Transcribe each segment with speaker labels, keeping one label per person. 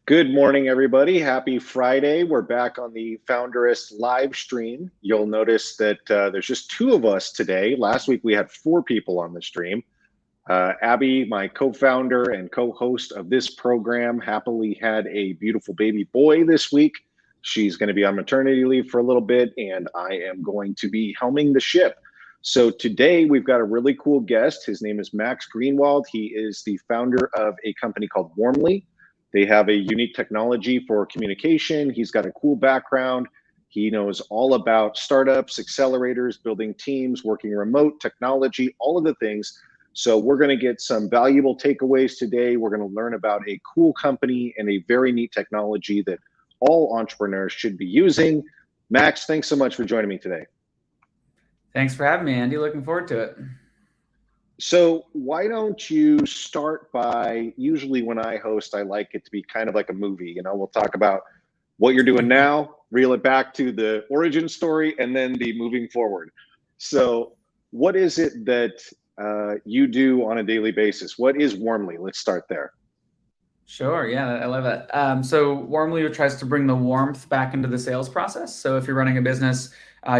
Speaker 1: Good morning, everybody. Happy Friday. We're back on the Founderist live stream. You'll notice that there's just two of us today. Last week we had four people on the stream. Abby, my co-founder and co-host of this program, happily had a beautiful baby boy this week. She's going to be on maternity leave for a little bit, and I am going to be helming the ship. So today we've got a really cool guest. His name is Max Greenwald. He is the founder of a company called Warmly. They have a unique technology for communication. He's got a cool background. He knows all about startups, accelerators, building teams, working remote, technology, all of the things. So we're going to get some valuable takeaways today. We're going to learn about a cool company and a very neat technology that all entrepreneurs should be using. Max, thanks so much for joining me today.
Speaker 2: Thanks for having me, Andy. Looking forward to it.
Speaker 1: So why don't you start by, usually when I host, I like it to be kind of like a movie. We'll talk about what you're doing now, reel it back to the origin story, and then the moving forward. So what is it that you do on a daily basis? What is Warmly? Let's start there.
Speaker 2: Sure. Yeah, I love it. So Warmly tries to bring the warmth back into the sales process. So if you're running a business,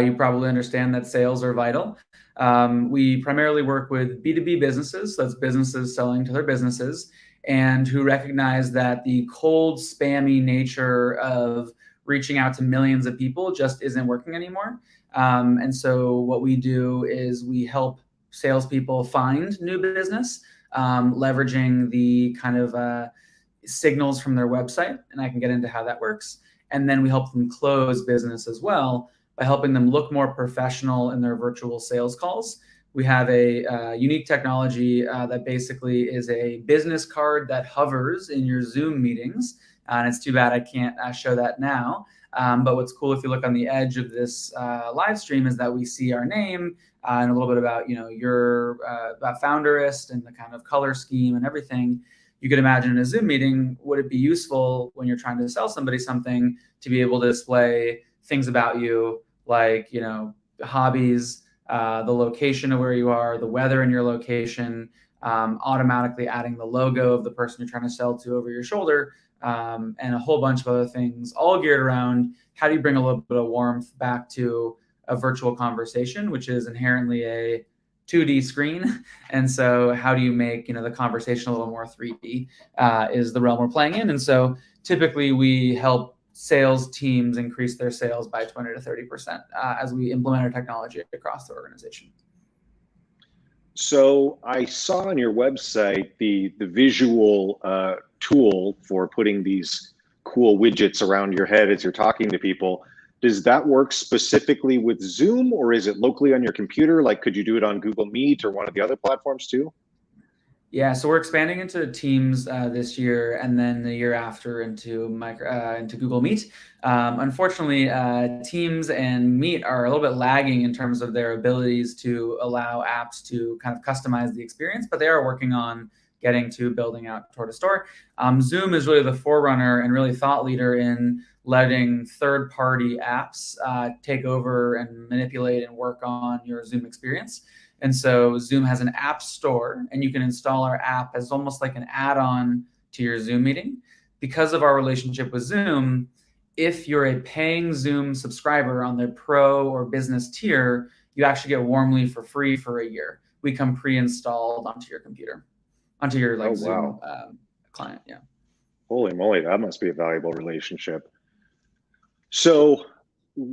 Speaker 2: you probably understand that sales are vital. We primarily work with B2B businesses, so that's businesses selling to their businesses, and who recognize that the cold, spammy nature of reaching out to millions of people just isn't working anymore. And so what we do is we help salespeople find new business, leveraging the kind of signals from their website, and I can get into how that works. And then we help them close business as well by helping them look more professional in their virtual sales calls. We have a unique technology that basically is a business card that hovers in your Zoom meetings. And it's too bad I can't show that now. But what's cool, if you look on the edge of this live stream, is that we see our name and a little bit about about Founderist and the kind of color scheme and everything. You could imagine in a Zoom meeting, would it be useful when you're trying to sell somebody something to be able to display things about you, like, hobbies, the location of where you are, the weather in your location, automatically adding the logo of the person you're trying to sell to over your shoulder, and a whole bunch of other things, all geared around how do you bring a little bit of warmth back to a virtual conversation, which is inherently a 2D screen. And so how do you make the conversation a little more 3D is the realm we're playing in. And so typically we help sales teams increase their sales by 20 to 30% as we implement our technology across the organization.
Speaker 1: So I saw on your website the visual tool for putting these cool widgets around your head as you're talking to people. Does that work specifically with Zoom, or is it locally on your computer? Like, could you do it on Google Meet or one of the other platforms too?
Speaker 2: Yeah, so we're expanding into Teams this year, and then the year after into Google Meet. Unfortunately, Teams and Meet are a little bit lagging in terms of their abilities to allow apps to kind of customize the experience, but they are working on getting to building out door to store. Zoom is really the forerunner and really thought leader in letting third-party apps take over and manipulate and work on your Zoom experience. And so Zoom has an app store, and you can install our app as almost like an add-on to your Zoom meeting. Because of our relationship with Zoom, if you're a paying Zoom subscriber on their pro or business tier, you actually get Warmly for free for a year. We come pre-installed onto your computer, onto your Zoom client. Yeah.
Speaker 1: Holy moly, that must be a valuable relationship. So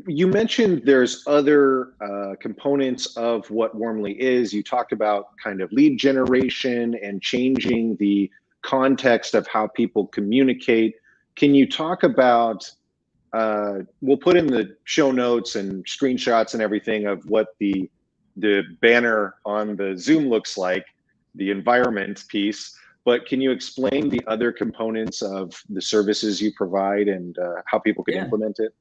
Speaker 1: you mentioned there's other components of what Warmly is. You talked about kind of lead generation and changing the context of how people communicate. Can you talk about, we'll put in the show notes and screenshots and everything of what the banner on the Zoom looks like, the environment piece, but can you explain the other components of the services you provide and how people can implement it?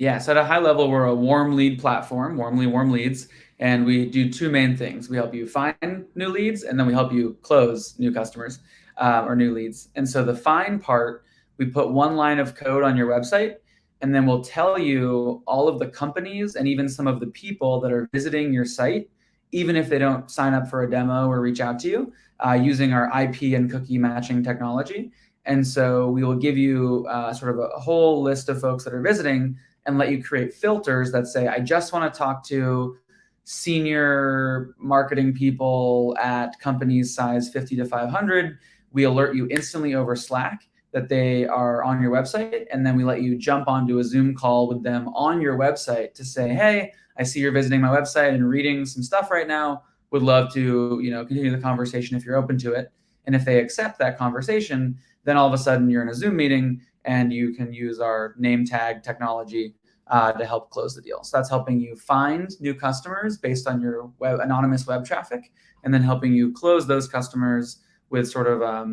Speaker 2: Yeah, so at a high level, we're a warm lead platform, Warmly Warm Leads, and we do two main things. We help you find new leads, and then we help you close new customers or new leads. And so the find part, we put one line of code on your website, and then we'll tell you all of the companies and even some of the people that are visiting your site, even if they don't sign up for a demo or reach out to you, using our IP and cookie matching technology. And so we will give you sort of a whole list of folks that are visiting and let you create filters that say, I just want to talk to senior marketing people at companies size 50 to 500. We alert you instantly over Slack that they are on your website. And then we let you jump onto a Zoom call with them on your website to say, hey, I see you're visiting my website and reading some stuff right now. Would love to, continue the conversation if you're open to it. And if they accept that conversation, then all of a sudden you're in a Zoom meeting and you can use our name tag technology to help close the deal. So that's helping you find new customers based on your anonymous web traffic, and then helping you close those customers with sort of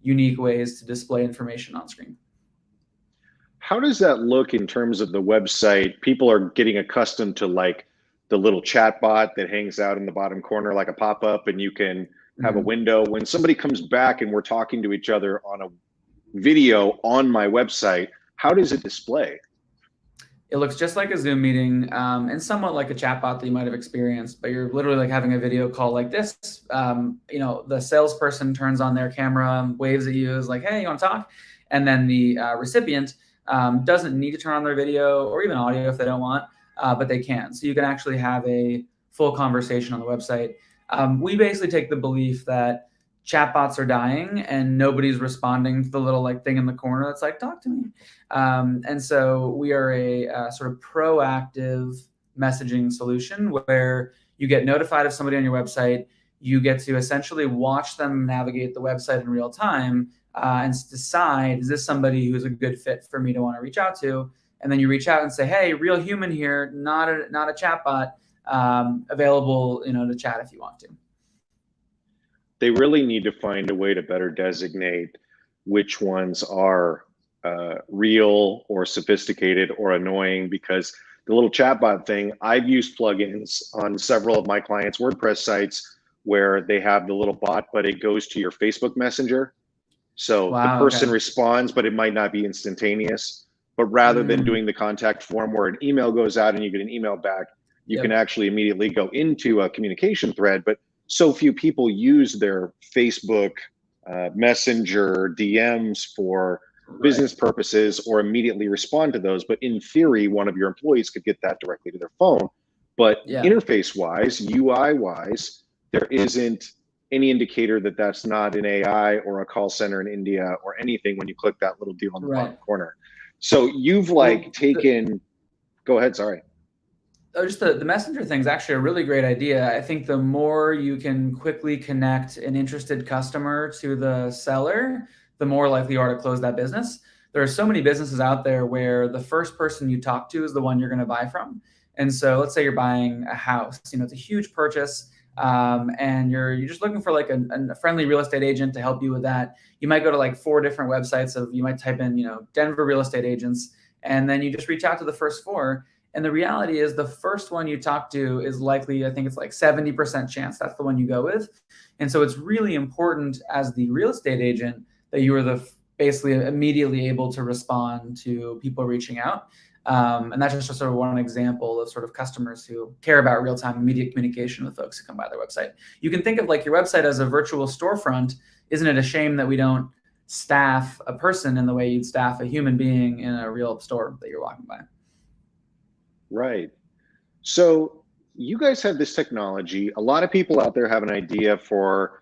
Speaker 2: unique ways to display information on screen.
Speaker 1: How does that look in terms of the website? People are getting accustomed to like the little chat bot that hangs out in the bottom corner like a pop-up, and you can have a window. When somebody comes back and we're talking to each other on a video on my website, how does it display?
Speaker 2: It looks just like a Zoom meeting and somewhat like a chatbot that you might have experienced, but you're literally like having a video call like this. The salesperson turns on their camera, waves at you, is like, hey, you want to talk? And then the recipient doesn't need to turn on their video or even audio if they don't want, but they can. So you can actually have a full conversation on the website. We basically take the belief that chatbots are dying and nobody's responding to the little like thing in the corner that's like, talk to me. And so we are a sort of proactive messaging solution where you get notified of somebody on your website. You get to essentially watch them navigate the website in real time and decide, is this somebody who's a good fit for me to want to reach out to? And then you reach out and say, hey, real human here, not a chatbot, available, to chat if you want to.
Speaker 1: They really need to find a way to better designate which ones are real or sophisticated or annoying, because the little chatbot thing, I've used plugins on several of my clients' WordPress sites where they have the little bot, but it goes to your Facebook Messenger. So the person responds, but it might not be instantaneous. But rather than doing the contact form where an email goes out and you get an email back, you can actually immediately go into a communication thread. But so few people use their Facebook Messenger DMs for business purposes or immediately respond to those. But in theory, one of your employees could get that directly to their phone. But interface-wise, UI-wise, there isn't any indicator that that's not an AI or a call center in India or anything when you click that little deal on the bottom corner. So you've taken, go ahead, sorry.
Speaker 2: Oh, just the messenger thing is actually a really great idea. I think the more you can quickly connect an interested customer to the seller, the more likely you are to close that business. There are so many businesses out there where the first person you talk to is the one you're going to buy from. And so let's say you're buying a house, it's a huge purchase, and you're just looking for like a friendly real estate agent to help you with that. You might go to like 4 different websites you might type in, Denver real estate agents, and then you just reach out to the first 4. And the reality is the first one you talk to is likely, I think it's like 70% chance that's the one you go with. And so it's really important as the real estate agent that you are basically immediately able to respond to people reaching out. And that's just sort of one example of sort of customers who care about real-time immediate communication with folks who come by their website. You can think of like your website as a virtual storefront. Isn't it a shame that we don't staff a person in the way you'd staff a human being in a real store that you're walking by?
Speaker 1: Right. So you guys have this technology. A lot of people out there have an idea for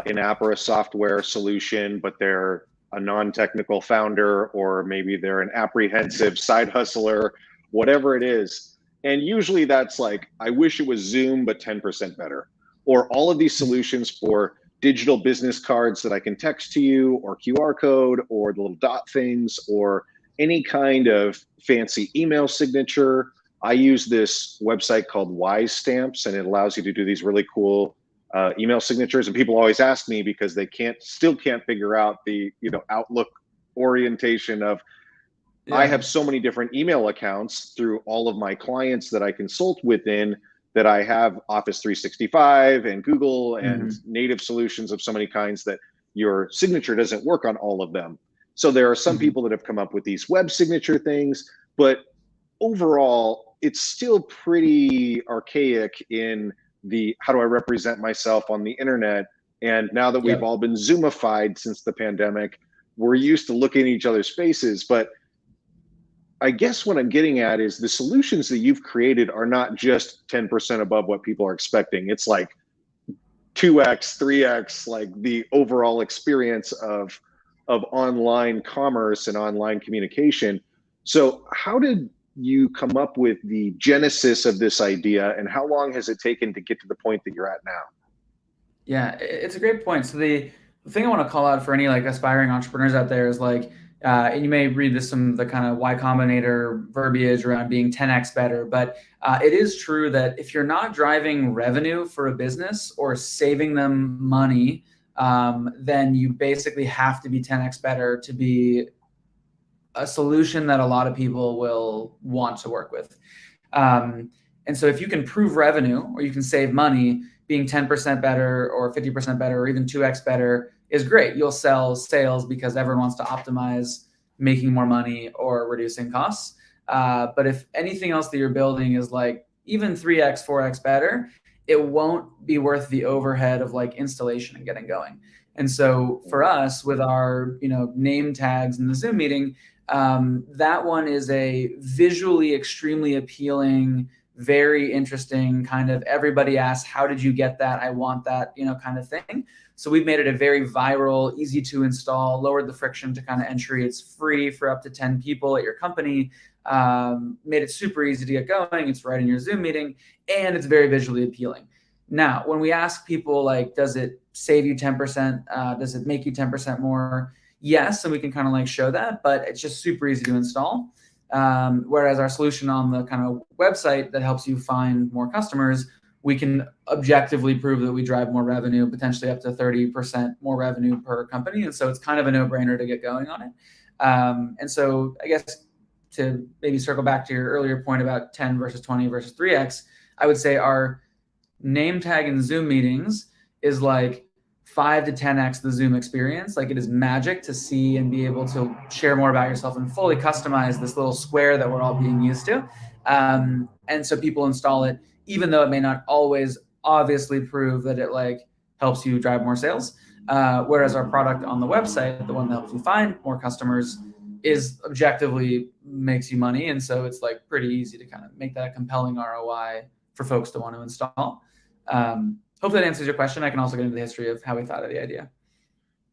Speaker 1: an app or a software solution, but they're a non-technical founder, or maybe they're an apprehensive side hustler, whatever it is. And usually that's like, I wish it was Zoom, but 10% better. Or all of these solutions for digital business cards that I can text to you, or QR code, or the little dot things, or any kind of fancy email signature. I use this website called Wise Stamps, and it allows you to do these really cool email signatures. And people always ask me because they still can't figure out the Outlook orientation of. I have so many different email accounts through all of my clients that I consult within, that I have Office 365 and Google and native solutions of so many kinds that your signature doesn't work on all of them. So there are some people that have come up with these web signature things, but overall, it's still pretty archaic in the, how do I represent myself on the internet? And now that we've all been Zoomified since the pandemic, we're used to looking at each other's faces. But I guess what I'm getting at is the solutions that you've created are not just 10% above what people are expecting. It's like 2x, 3x, like the overall experience of online commerce and online communication. So how did you come up with the genesis of this idea, and how long has it taken to get to the point that you're at now?
Speaker 2: Yeah, it's a great point. So the thing I want to call out for any like aspiring entrepreneurs out there is like, and you may read this some the kind of Y Combinator verbiage around being 10x better, but it is true that if you're not driving revenue for a business or saving them money, then you basically have to be 10x better to be a solution that a lot of people will want to work with. And so if you can prove revenue or you can save money, being 10% better or 50% better or even 2x better is great. You'll sell sales because everyone wants to optimize making more money or reducing costs. But if anything else that you're building is like even 3x, 4x better, it won't be worth the overhead of like installation and getting going. And so for us with our, name tags in the Zoom meeting, that one is a visually extremely appealing, very interesting kind of everybody asks, how did you get that? I want that, kind of thing. So we've made it a very viral, easy to install, lowered the friction to kind of entry. It's free for up to 10 people at your company, made it super easy to get going. It's right in your Zoom meeting and it's very visually appealing. Now, when we ask people like, does it save you 10%? Does it make you 10% more? Yes, and we can kind of like show that, but it's just super easy to install. Whereas our solution on the kind of website that helps you find more customers, we can objectively prove that we drive more revenue, potentially up to 30% more revenue per company. And so it's kind of a no-brainer to get going on it. And so I guess to maybe circle back to your earlier point about 10 versus 20 versus 3x, I would say our name tag in Zoom meetings is like 5 to 10x the Zoom experience. Like it is magic to see and be able to share more about yourself and fully customize this little square that we're all being used to. And so people install it, even though it may not always obviously prove that it like helps you drive more sales. Whereas our product on the website, the one that helps you find more customers, is objectively makes you money. And so it's like pretty easy to kind of make that a compelling ROI for folks to want to install. Hopefully that answers your question. I can also get into the history of how we thought of the idea.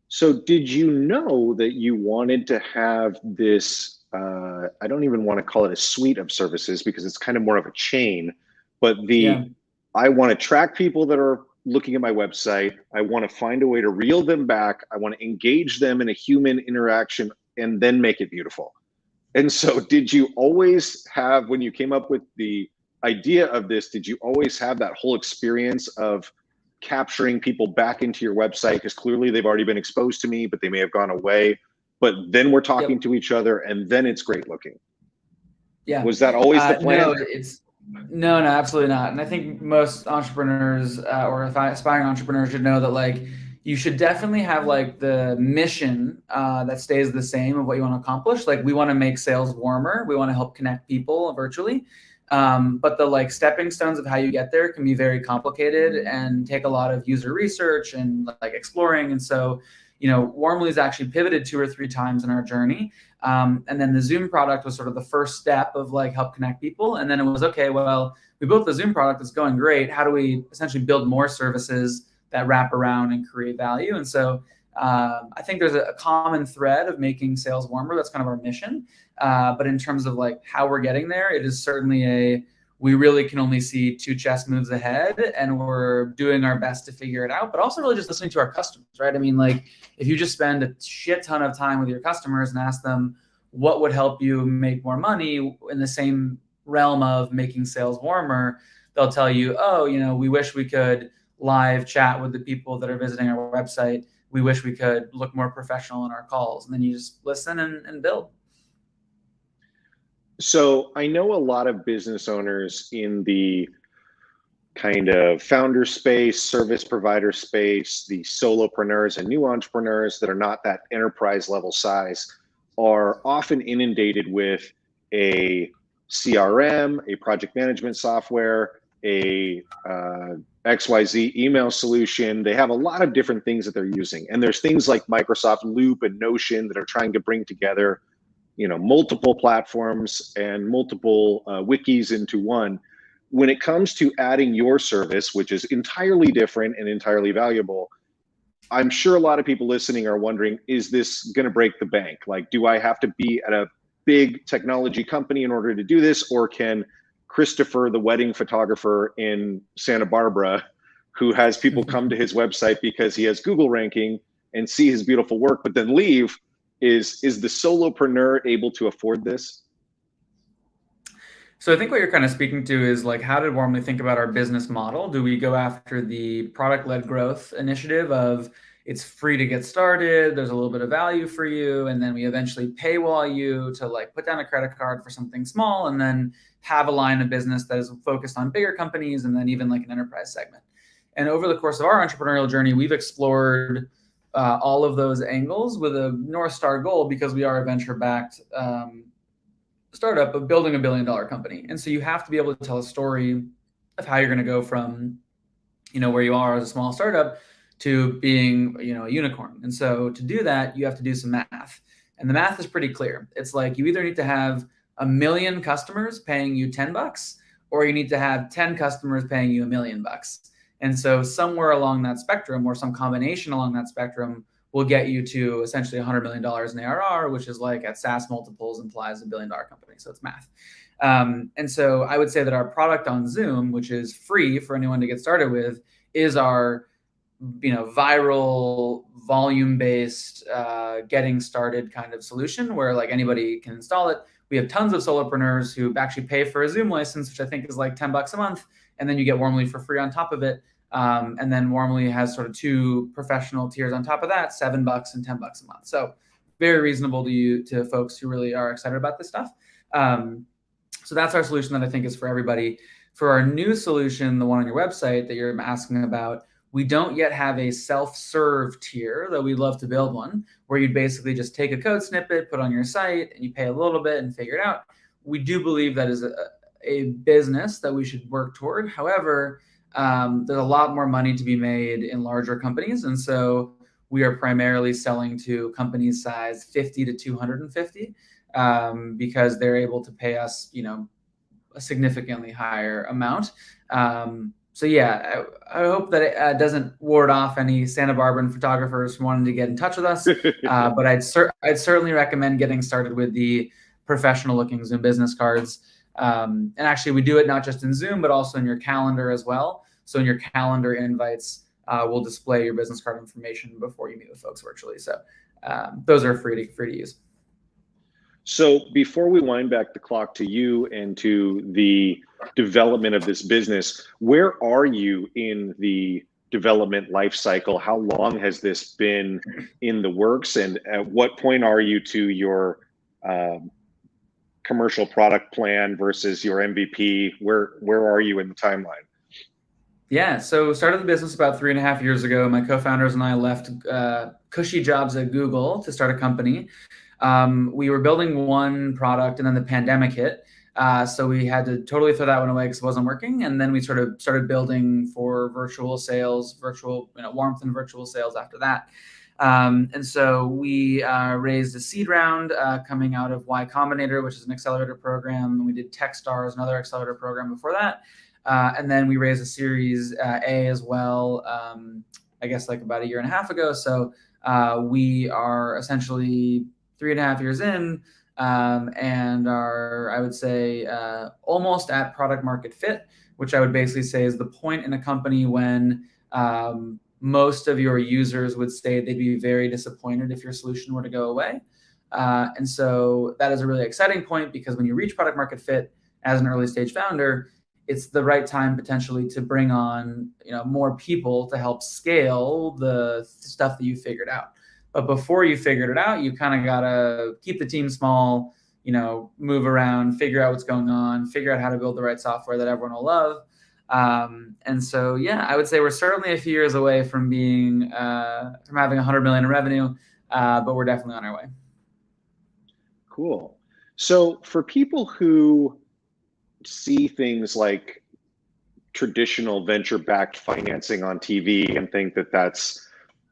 Speaker 1: So did you know that you wanted to have this, I don't even want to call it a suite of services because it's kind of more of a chain, but I want to track people that are looking at my website. I want to find a way to reel them back. I want to engage them in a human interaction and then make it beautiful. And so did you always have, when you came up with the idea of this, did you always have that whole experience of capturing people back into your website? Because clearly they've already been exposed to me, but they may have gone away, but then we're talking to each other and then it's great looking.
Speaker 2: Yeah.
Speaker 1: Was that always the plan?
Speaker 2: No, absolutely not. And I think most entrepreneurs or aspiring entrepreneurs should know that like you should definitely have like the mission that stays the same of what you want to accomplish. Like we want to make sales warmer. We want to help connect people virtually. But the like stepping stones of how you get there can be very complicated and take a lot of user research and like exploring. And so, Warmly's actually pivoted 2 or 3 times in our journey. And then the Zoom product was sort of the first step of like help connect people. And then it was, okay, well, we built the Zoom product. It's going great. How do we essentially build more services that wrap around and create value? And so I think there's a common thread of making sales warmer. That's kind of our mission. But in terms of like how we're getting there, it is certainly we really can only see 2 chess moves ahead and we're doing our best to figure it out, but also really just listening to our customers, right? I mean, like if you just spend a shit ton of time with your customers and ask them what would help you make more money in the same realm of making sales warmer, they'll tell you, oh, we wish we could live chat with the people that are visiting our website. We wish we could look more professional in our calls. And then you just listen and build.
Speaker 1: So I know a lot of business owners in the kind of founder space, service provider space, the solopreneurs and new entrepreneurs that are not that enterprise level size are often inundated with a CRM, a project management software, a XYZ email solution. They have a lot of different things that they're using. And there's things like Microsoft Loop and Notion that are trying to bring together, multiple platforms and multiple wikis into one. When it comes to adding your service, which is entirely different and entirely valuable, I'm sure a lot of people listening are wondering, is this going to break the bank? Like, do I have to be at a big technology company in order to do this? Or can Christopher, the wedding photographer in Santa Barbara, who has people come to his website because he has Google ranking and see his beautiful work, but then leave, is the solopreneur able to afford this?
Speaker 2: So I think what you're kind of speaking to is like, how did Warmly think about our business model? Do we go after the product-led growth initiative of it's free to get started, there's a little bit of value for you, and then we eventually paywall you to like put down a credit card for something small, and then have a line of business that is focused on bigger companies, and then even like an enterprise segment? And over the course of our entrepreneurial journey, we've explored all of those angles with a North Star goal, because we are a venture-backed startup of building $1 billion company. And so you have to be able to tell a story of how you're going to go from, where you are as a small startup to being, a unicorn. And so to do that, you have to do some math. And the math is pretty clear. It's like you either need to have 1 million customers paying you $10, or you need to have 10 customers paying you $1 million. And so somewhere along that spectrum, or some combination along that spectrum, will get you to essentially $100 million in ARR, which is like at SaaS multiples implies $1 billion company. So it's math. And so I would say that our product on Zoom, which is free for anyone to get started with, is our viral volume-based getting started kind of solution where like anybody can install it. We have tons of solopreneurs who actually pay for a Zoom license, which I think is like $10 a month. And then you get Warmly for free on top of it. And then Warmly has sort of 2 professional tiers on top of that, $7 and $10 a month. So very reasonable to folks who really are excited about this stuff. So that's our solution that I think is for everybody. For our new solution, the one on your website that you're asking about, we don't yet have a self-serve tier, though we'd love to build one, where you'd basically just take a code snippet, put on your site, and you pay a little bit and figure it out. We do believe that is a business that we should work toward. However, there's a lot more money to be made in larger companies. And so we are primarily selling to companies size 50 to 250 because they're able to pay us, a significantly higher amount. So yeah, I hope that it doesn't ward off any Santa Barbaran photographers from wanting to get in touch with us. But I'd certainly recommend getting started with the professional looking Zoom business cards. And actually we do it not just in Zoom, but also in your calendar as well. So in your calendar invites, we'll display your business card information before you meet with folks virtually. So those are free to use.
Speaker 1: So before we wind back the clock to you and to the development of this business, where are you in the development life cycle? How long has this been in the works? And at what point are you to your commercial product plan versus your MVP? Where are you in the timeline?
Speaker 2: Yeah, so started the business about 3.5 years ago. My co-founders and I left cushy jobs at Google to start a company. We were building one product and then the pandemic hit. So we had to totally throw that one away because it wasn't working. And then we sort of started building for virtual sales, warmth and virtual sales after that. And so we raised a seed round coming out of Y Combinator, which is an accelerator program. We did Techstars, another accelerator program before that. And then we raised a Series A as well, I guess like about 1.5 years ago. So we are essentially 3.5 years in and are, I would say, almost at product market fit, which I would basically say is the point in a company when most of your users would say they'd be very disappointed if your solution were to go away. And so that is a really exciting point because when you reach product market fit as an early stage founder, it's the right time potentially to bring on more people to help scale the stuff that you figured out. But before you figured it out, you kind of got to keep the team small, move around, figure out what's going on, figure out how to build the right software that everyone will love. And so, yeah, I would say we're certainly a few years away from being from having 100 million in revenue, but we're definitely on our way.
Speaker 1: Cool. So for people who see things like traditional venture-backed financing on TV and think that that's,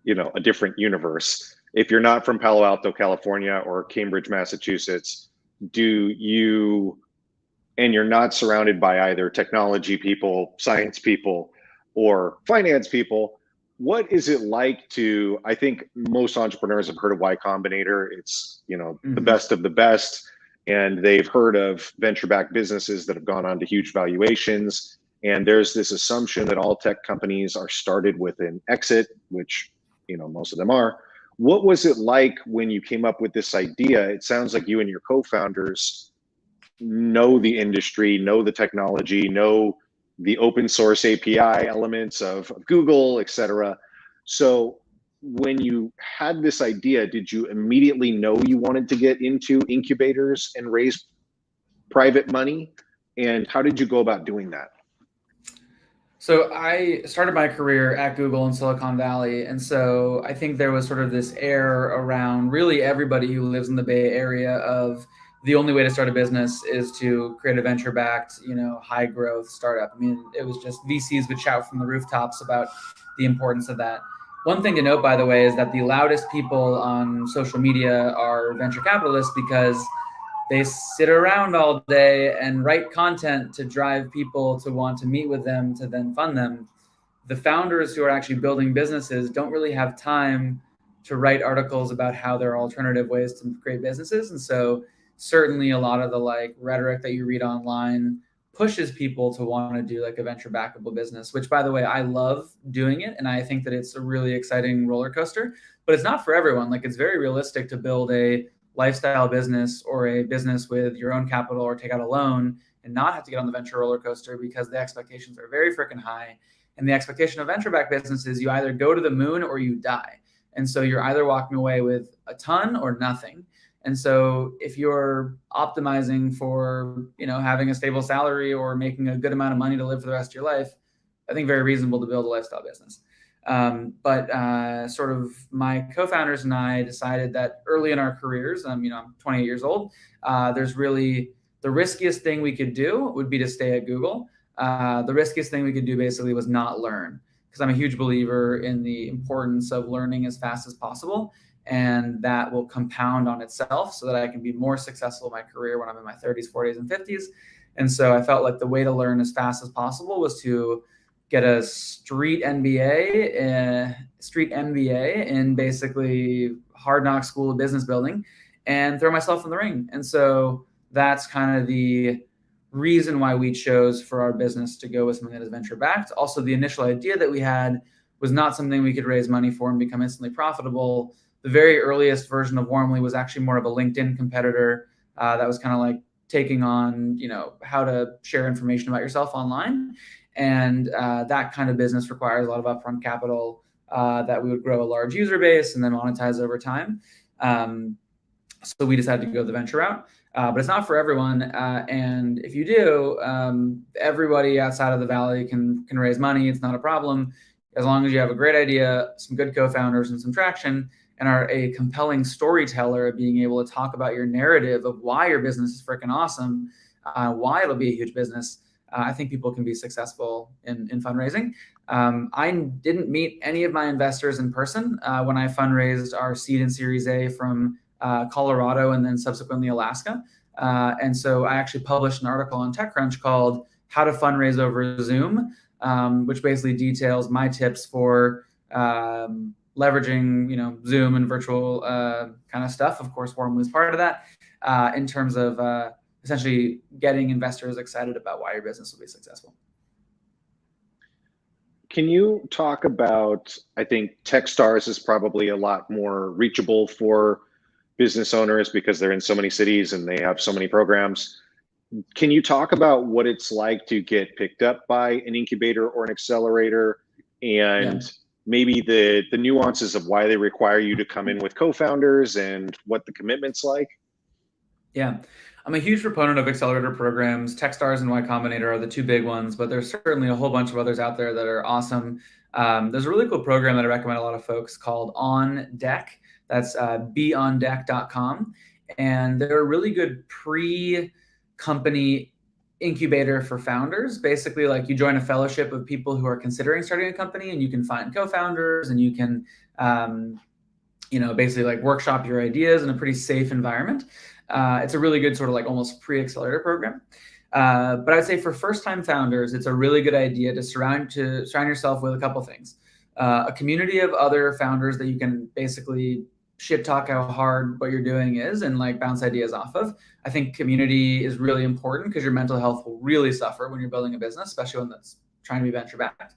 Speaker 1: a different universe. If you're not from Palo Alto, California, or Cambridge, Massachusetts, and you're not surrounded by either technology people, science people, or finance people, what is it like to, I think most entrepreneurs have heard of Y Combinator. It's, the best of the best. And they've heard of venture-backed businesses that have gone on to huge valuations. And there's this assumption that all tech companies are started with an exit, which, most of them are. What was it like when you came up with this idea? It sounds like you and your co-founders know the industry, know the technology, know the open source API elements of Google, et cetera. So when you had this idea, did you immediately know you wanted to get into incubators and raise private money? And how did you go about doing that?
Speaker 2: So I started my career at Google in Silicon Valley. And so I think there was sort of this air around really everybody who lives in the Bay Area of the only way to start a business is to create a venture-backed, high growth startup. I mean, it was just VCs would shout from the rooftops about the importance of that. One thing to note, by the way, is that the loudest people on social media are venture capitalists because they sit around all day and write content to drive people to want to meet with them to then fund them. The founders who are actually building businesses don't really have time to write articles about how there are alternative ways to create businesses. And so certainly a lot of the rhetoric that you read online pushes people to want to do a venture backable business, which, by the way, I love doing it. And I think that it's a really exciting roller coaster, but it's not for everyone. It's very realistic to build a lifestyle business or a business with your own capital or take out a loan and not have to get on the venture roller coaster because the expectations are very freaking high. And the expectation of venture-backed business is you either go to the moon or you die. And so you're either walking away with a ton or nothing. And so if you're optimizing for, having a stable salary or making a good amount of money to live for the rest of your life, I think very reasonable to build a lifestyle business. But sort of my co-founders and I decided that early in our careers, I'm 28 years old, there's really the riskiest thing we could do would be to stay at Google. The riskiest thing we could do basically was not learn, because I'm a huge believer in the importance of learning as fast as possible. And that will compound on itself so that I can be more successful in my career when I'm in my 30s, 40s, and 50s. And so I felt like the way to learn as fast as possible was to get a street MBA in basically Hard Knock School of Business Building and throw myself in the ring. And so that's kind of the reason why we chose for our business to go with something that is venture backed. Also, the initial idea that we had was not something we could raise money for and become instantly profitable. The very earliest version of Warmly was actually more of a LinkedIn competitor that was kind of taking on, how to share information about yourself online. And that kind of business requires a lot of upfront capital that we would grow a large user base and then monetize over time. So we decided to go the venture route, but it's not for everyone. And if you do, everybody outside of the Valley can raise money. It's not a problem as long as you have a great idea, some good co-founders, and some traction, and are a compelling storyteller, being able to talk about your narrative of why your business is freaking awesome, why it'll be a huge business. I think people can be successful in fundraising. I didn't meet any of my investors in person when I fundraised our seed and Series A from Colorado and then subsequently Alaska. And so I actually published an article on TechCrunch called How to Fundraise Over Zoom, which basically details my tips for leveraging, Zoom and virtual kind of stuff. Of course, Warmly is part of that in terms of essentially getting investors excited about why your business will be successful.
Speaker 1: Can you talk about, I think Techstars is probably a lot more reachable for business owners because they're in so many cities and they have so many programs. Can you talk about what it's like to get picked up by an incubator or an accelerator, and maybe the nuances of why they require you to come in with co-founders and what the commitment's like?
Speaker 2: Yeah, I'm a huge proponent of accelerator programs. Techstars and Y Combinator are the two big ones, but there's certainly a whole bunch of others out there that are awesome. There's a really cool program that I recommend a lot of folks called On Deck. That's beondeck.com. And they're a really good pre-company incubator for founders. Basically, like you join a fellowship of people who are considering starting a company, and you can find co-founders, and you can, basically like workshop your ideas in a pretty safe environment. It's a really good sort of like almost pre-accelerator program. But I'd say for first-time founders, it's a really good idea to surround yourself with a couple things. A community of other founders that you can basically shit talk how hard what you're doing is and like bounce ideas off of. I think community is really important because your mental health will really suffer when you're building a business, especially one that's trying to be venture backed.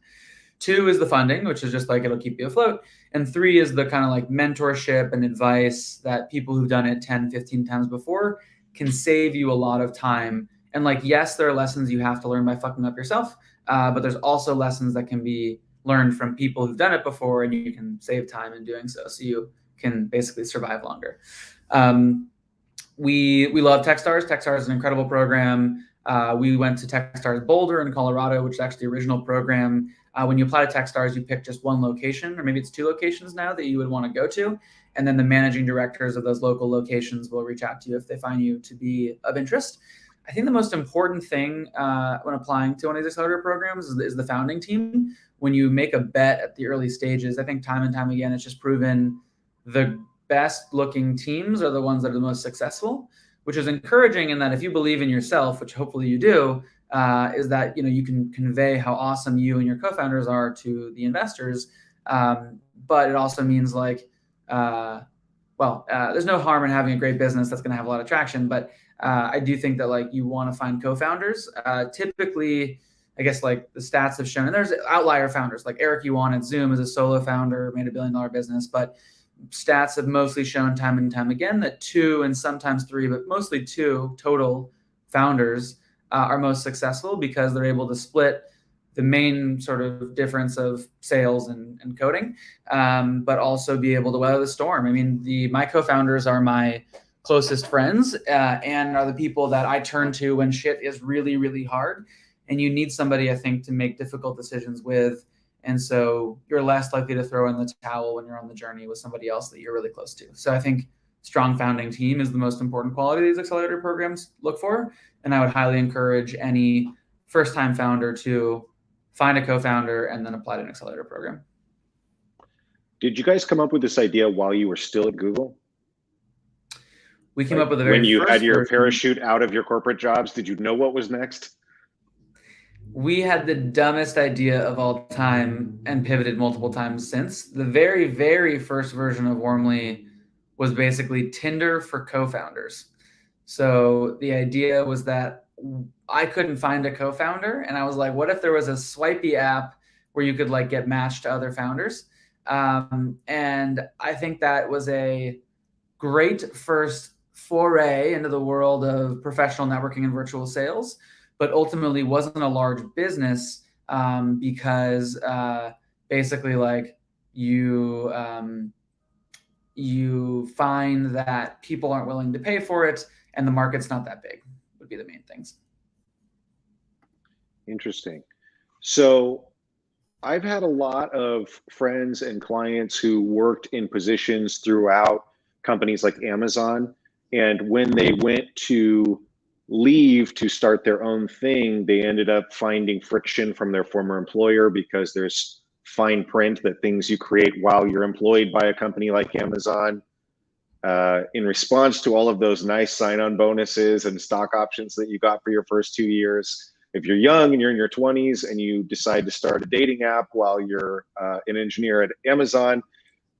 Speaker 2: 2 is the funding, which is just like it'll keep you afloat. And 3 is the kind of like mentorship and advice that people who've done it 10, 15 times before can save you a lot of time. And like, yes, there are lessons you have to learn by fucking up yourself, but there's also lessons that can be learned from people who've done it before, and you can save time in doing so. So you can basically survive longer. We love Techstars. Techstars is an incredible program. We went to Techstars Boulder in Colorado, which is actually the original program. When you apply to Techstars, you pick just one location, or maybe it's 2 locations now that you would want to go to. And then the managing directors of those local locations will reach out to you if they find you to be of interest. I think the most important thing when applying to one of these accelerator programs is the founding team. When you make a bet at the early stages, I think time and time again, it's just proven the best looking teams are the ones that are the most successful, which is encouraging in that if you believe in yourself, which hopefully you do, is that you can convey how awesome you and your co-founders are to the investors. But it also means like, there's no harm in having a great business that's going to have a lot of traction. But I do think that like you want to find co-founders. Typically, I guess like the stats have shown, and there's outlier founders like Eric Yuan at Zoom is a solo founder, made $1 billion business, but stats have mostly shown time and time again that 2 and sometimes 3, but mostly 2 total founders are most successful because they're able to split the main sort of difference of sales and coding, but also be able to weather the storm. I mean, my co-founders are my closest friends and are the people that I turn to when shit is really, really hard. And you need somebody, I think, to make difficult decisions with. And so you're less likely to throw in the towel when you're on the journey with somebody else that you're really close to. So I think strong founding team is the most important quality these accelerator programs look for. And I would highly encourage any first-time founder to find a co-founder and then apply to an accelerator program.
Speaker 3: Did you guys come up with this idea while you were still at Google?
Speaker 2: We came up with a very
Speaker 3: when you
Speaker 2: first
Speaker 3: had your
Speaker 2: version.
Speaker 3: parachute out of your corporate jobs, did you know what was next?
Speaker 2: We had the dumbest idea of all time and pivoted multiple times since. The very, very first version of Warmly was basically Tinder for co-founders. So the idea was that I couldn't find a co-founder, and I was like, what if there was a swipey app where you could like get matched to other founders? And I think that was a great first foray into the world of professional networking and virtual sales, but ultimately wasn't a large business because basically like you find that people aren't willing to pay for it and the market's not that big would be the main things.
Speaker 3: Interesting. So I've had a lot of friends and clients who worked in positions throughout companies like Amazon. And when they went to leave to start their own thing, they ended up finding friction from their former employer because there's fine print that things you create while you're employed by a company like Amazon, in response to all of those nice sign-on bonuses and stock options that you got for your first 2 years. If you're young and you're in your 20s and you decide to start a dating app while you're an engineer at Amazon,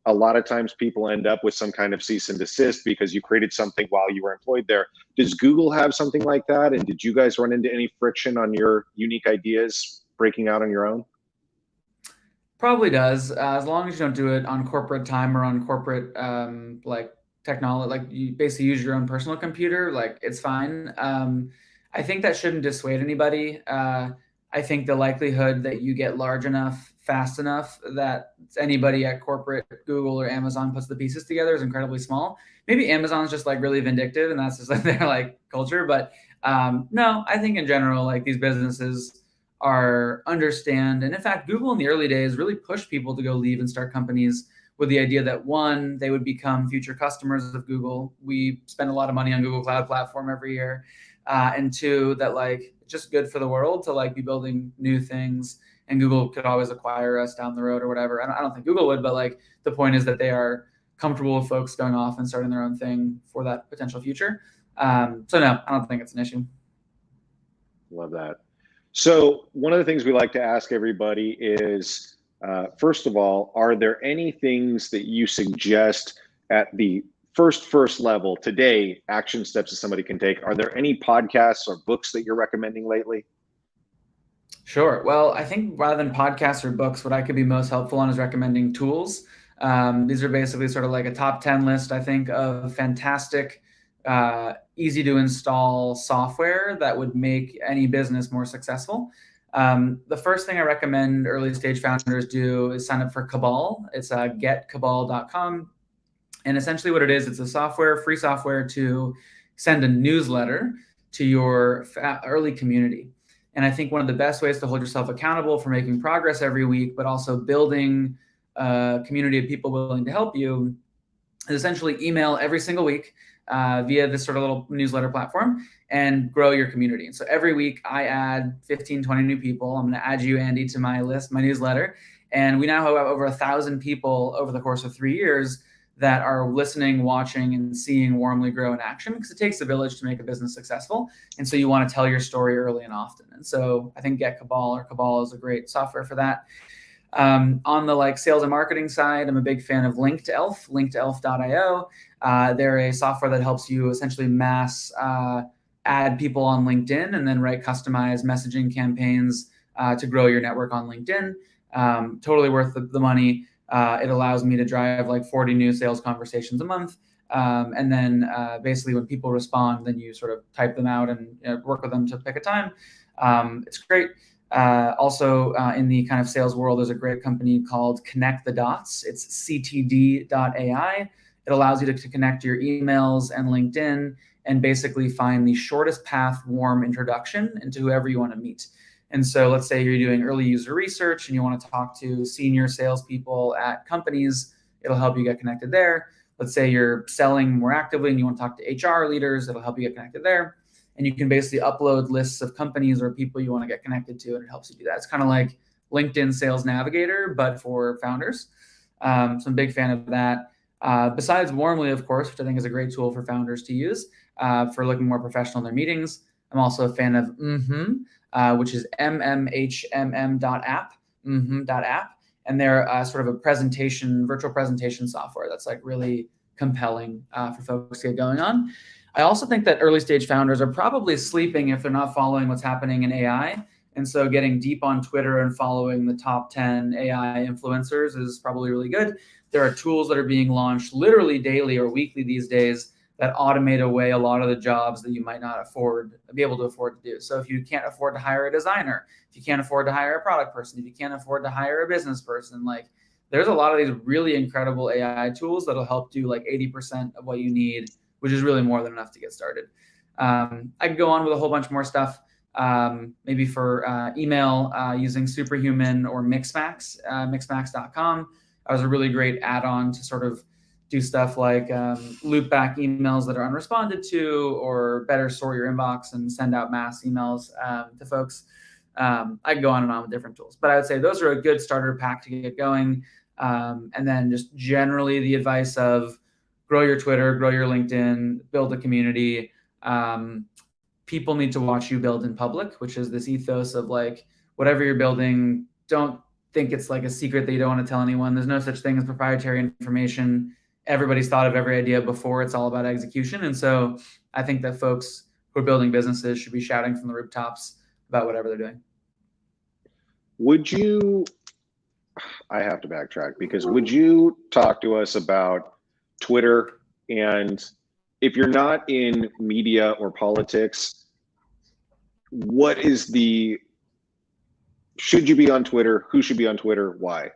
Speaker 3: a lot of times people end up with some kind of cease and desist because you created something while you were employed there. Does Google have something like that? And did you guys run into any friction on your unique ideas breaking out on your own?
Speaker 2: Probably does, as long as you don't do it on corporate time or on corporate like technology, like you basically use your own personal computer, like it's fine. I think that shouldn't dissuade anybody. I think the likelihood that you get large enough, fast enough that anybody at corporate Google or Amazon puts the pieces together is incredibly small. Maybe Amazon's just like really vindictive and that's just like their like culture. But no, I think in general, like these businesses understand. And in fact, Google in the early days really pushed people to go leave and start companies with the idea that one, they would become future customers of Google. We spend a lot of money on Google Cloud Platform every year. and two, that like it's just good for the world to like be building new things. And Google could always acquire us down the road or whatever. I don't think Google would, but like the point is that they are comfortable with folks going off and starting their own thing for that potential future. So no, I don't think it's an issue.
Speaker 3: Love that. So one of the things we like to ask everybody is, first of all, are there any things that you suggest at the first level today, action steps that somebody can take? Are there any podcasts or books that you're recommending lately?
Speaker 2: Sure. Well, I think rather than podcasts or books, what I could be most helpful on is recommending tools. These are basically sort of like a top 10 list, I think, of fantastic, easy to install software that would make any business more successful. The first thing I recommend early stage founders do is sign up for Cabal. It's getcabal.com. And essentially what it is, it's a free software to send a newsletter to your early community. And I think one of the best ways to hold yourself accountable for making progress every week, but also building a community of people willing to help you, is essentially email every single week via this sort of little newsletter platform and grow your community. And so every week I add 15, 20 new people. I'm going to add you, Andy, to my list, my newsletter. And we now have over 1,000 people over the course of 3 years that are listening, watching, and seeing Warmly grow in action, because it takes a village to make a business successful. And so you want to tell your story early and often. And so I think Get Cabal or Cabal is a great software for that. On the like sales and marketing side, I'm a big fan of linkedelf.io. They're a software that helps you essentially mass add people on LinkedIn and then write customized messaging campaigns to grow your network on LinkedIn. Totally worth the money. It allows me to drive like 40 new sales conversations a month. And then basically when people respond, then you sort of type them out and work with them to pick a time. It's great. Also in the kind of sales world, there's a great company called Connect the Dots. It's ctd.ai. It allows you to connect your emails and LinkedIn and basically find the shortest path warm introduction into whoever you want to meet. And so let's say you're doing early user research and you want to talk to senior salespeople at companies, it'll help you get connected there. Let's say you're selling more actively and you want to talk to HR leaders, it'll help you get connected there. And you can basically upload lists of companies or people you want to get connected to, and it helps you do that. It's kind of like LinkedIn Sales Navigator, but for founders. So I'm a big fan of that. Besides Warmly, of course, which I think is a great tool for founders to use for looking more professional in their meetings. I'm also a fan of which is mmhmm.app, app. And they're sort of a virtual presentation software that's like really compelling for folks to get going on. I also think that early stage founders are probably sleeping if they're not following what's happening in AI. And so getting deep on Twitter and following the top 10 AI influencers is probably really good. There are tools that are being launched literally daily or weekly these days that automate away a lot of the jobs that you might not be able to afford to do. So if you can't afford to hire a designer, if you can't afford to hire a product person, if you can't afford to hire a business person, like there's a lot of these really incredible AI tools that'll help do like 80% of what you need, which is really more than enough to get started. I could go on with a whole bunch more stuff. Maybe for email using Superhuman or Mixmax, mixmax.com. That was a really great add-on to sort of do stuff like loop back emails that are unresponded to, or better sort your inbox and send out mass emails to folks. I could go on and on with different tools, but I would say those are a good starter pack to get going. And then just generally the advice of grow your Twitter, grow your LinkedIn, build a community. People need to watch you build in public, which is this ethos of like, whatever you're building, don't think it's like a secret that you don't want to tell anyone. There's no such thing as proprietary information. Everybody's thought of every idea before. It's all about execution. And so I think that folks who are building businesses should be shouting from the rooftops about whatever they're doing.
Speaker 3: I have to backtrack, because would you talk to us about Twitter? And if you're not in media or politics, should you be on Twitter? Who should be on Twitter? Why?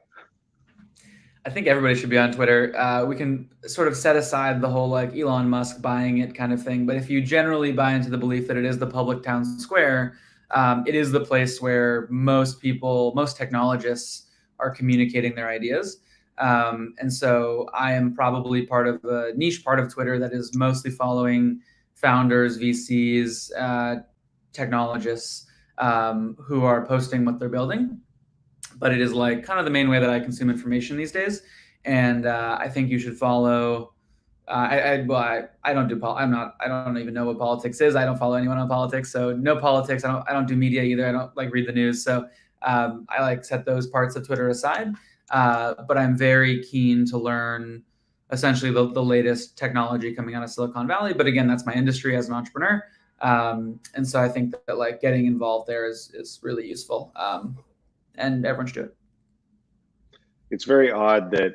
Speaker 2: I think everybody should be on Twitter. We can sort of set aside the whole like Elon Musk buying it kind of thing. But if you generally buy into the belief that it is the public town square, it is the place where most technologists are communicating their ideas. And so I am probably part of a niche part of Twitter that is mostly following founders, VCs, technologists who are posting what they're building. But it is like kind of the main way that I consume information these days. And I think you should follow. I don't do I don't even know what politics is. I don't follow anyone on politics, so no politics. I don't do media either. I don't like read the news. So I like set those parts of Twitter aside. But I'm very keen to learn essentially the latest technology coming out of Silicon Valley. But again, that's my industry as an entrepreneur. And so I think that like getting involved there is really useful. And everyone should do it.
Speaker 3: It's very odd that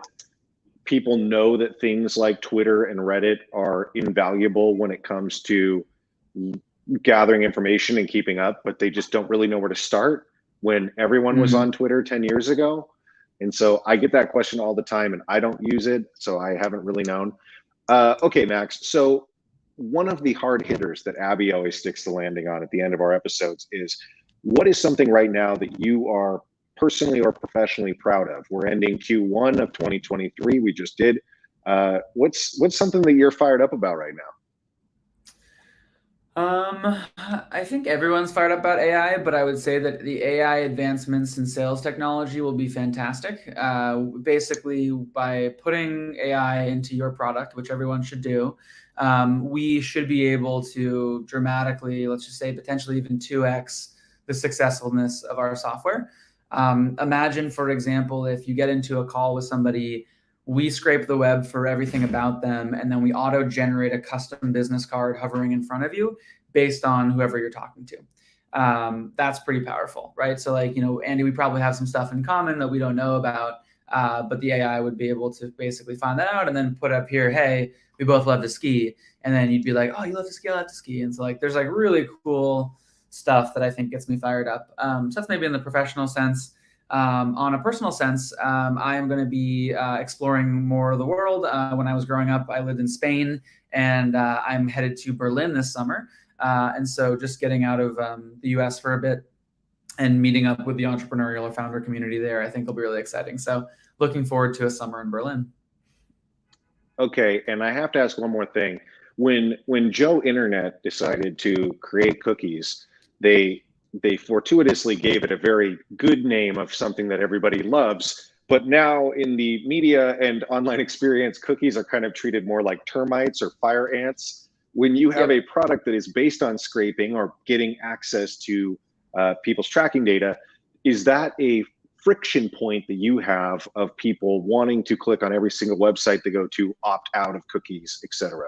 Speaker 3: people know that things like Twitter and Reddit are invaluable when it comes to gathering information and keeping up, but they just don't really know where to start when everyone was on Twitter 10 years ago. And so I get that question all the time, and I don't use it, so I haven't really known. Okay, Max. So one of the hard hitters that Abby always sticks the landing on at the end of our episodes is, what is something right now that you are personally or professionally proud of? We're ending Q1 of 2023. We just did. What's something that you're fired up about right now?
Speaker 2: I think everyone's fired up about AI, but I would say that the AI advancements in sales technology will be fantastic. Basically, by putting AI into your product, which everyone should do, we should be able to dramatically, let's just say potentially even 2x the successfulness of our software. Imagine, for example, if you get into a call with somebody, we scrape the web for everything about them, and then we auto-generate a custom business card hovering in front of you based on whoever you're talking to. That's pretty powerful, right? So like, Andy, we probably have some stuff in common that we don't know about, but the AI would be able to basically find that out and then put up here, hey, we both love to ski. And then you'd be like, oh, you love to ski, I love to ski. And so like, there's like really cool stuff that I think gets me fired up. So that's maybe in the professional sense. On a personal sense, I am going to be exploring more of the world. When I was growing up, I lived in Spain, and I'm headed to Berlin this summer. And so just getting out of the US for a bit and meeting up with the entrepreneurial or founder community there, I think will be really exciting. So looking forward to a summer in Berlin.
Speaker 3: Okay, and I have to ask one more thing. When Joe Internet decided to create cookies, they fortuitously gave it a very good name of something that everybody loves. But now in the media and online experience, cookies are kind of treated more like termites or fire ants. When you have a product that is based on scraping or getting access to people's tracking data, is that a friction point that you have of people wanting to click on every single website they go to, opt out of cookies, et cetera?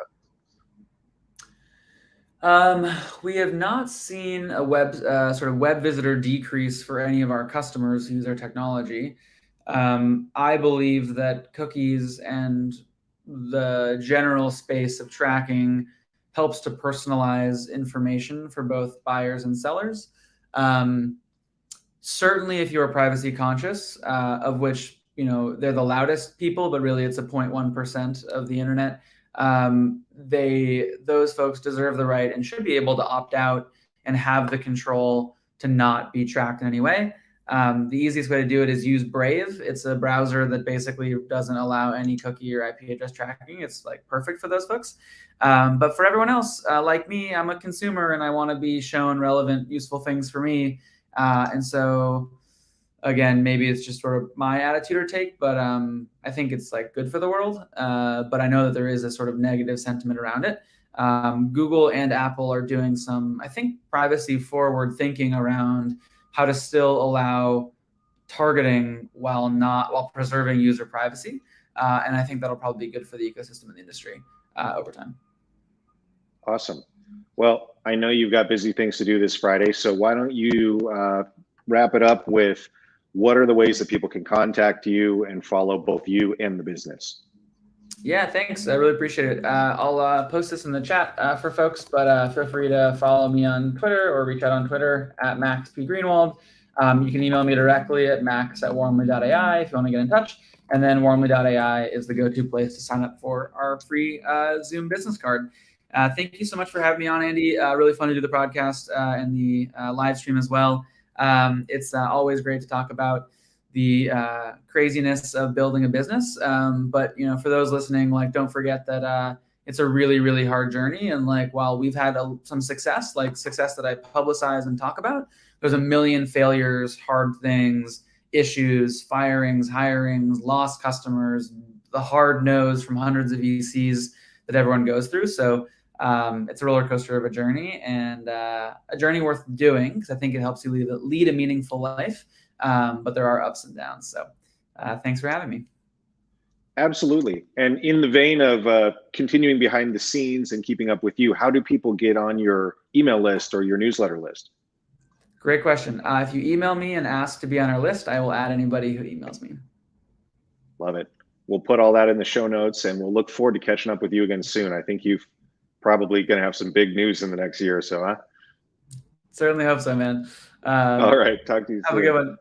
Speaker 2: We have not seen a web visitor decrease for any of our customers who use our technology. I believe that cookies and the general space of tracking helps to personalize information for both buyers and sellers. Certainly, if you are privacy conscious, of which they're the loudest people, but really it's a 0.1% of the internet. Those folks deserve the right and should be able to opt out and have the control to not be tracked in any way. The easiest way to do it is use Brave. It's a browser that basically doesn't allow any cookie or IP address tracking. It's like perfect for those folks. But for everyone else, like me, I'm a consumer and I want to be shown relevant, useful things for me. And so again, maybe it's just sort of my attitude or take, but I think it's like good for the world. But I know that there is a sort of negative sentiment around it. Google and Apple are doing some, I think, privacy forward thinking around how to still allow targeting while preserving user privacy. And I think that'll probably be good for the ecosystem and the industry over time.
Speaker 3: Awesome. Well, I know you've got busy things to do this Friday, so why don't you wrap it up with what are the ways that people can contact you and follow both you and the business?
Speaker 2: Yeah, thanks. I really appreciate it. I'll post this in the chat for folks, but feel free to follow me on Twitter or reach out on Twitter at Max P. Greenwald. You can email me directly at max@warmly.ai if you want to get in touch. And then warmly.ai is the go-to place to sign up for our free Zoom business card. Thank you so much for having me on, Andy. Really fun to do the podcast and the live stream as well. It's always great to talk about the craziness of building a business. But for those listening, like, don't forget that it's a really, really hard journey. And like, while we've had some success, like success that I publicize and talk about, there's a million failures, hard things, issues, firings, hirings, lost customers, the hard no's from hundreds of VCs that everyone goes through. So it's a roller coaster of a journey, and a journey worth doing, because I think it helps you lead a meaningful life. But there are ups and downs. So thanks for having me.
Speaker 3: Absolutely. And in the vein of continuing behind the scenes and keeping up with you, how do people get on your email list or your newsletter list?
Speaker 2: Great question. If you email me and ask to be on our list, I will add anybody who emails me.
Speaker 3: Love it. We'll put all that in the show notes, and we'll look forward to catching up with you again soon. I think you've probably going to have some big news in the next year or so, huh?
Speaker 2: Certainly hope so, man.
Speaker 3: All right. Talk to you soon.
Speaker 2: Have a good one.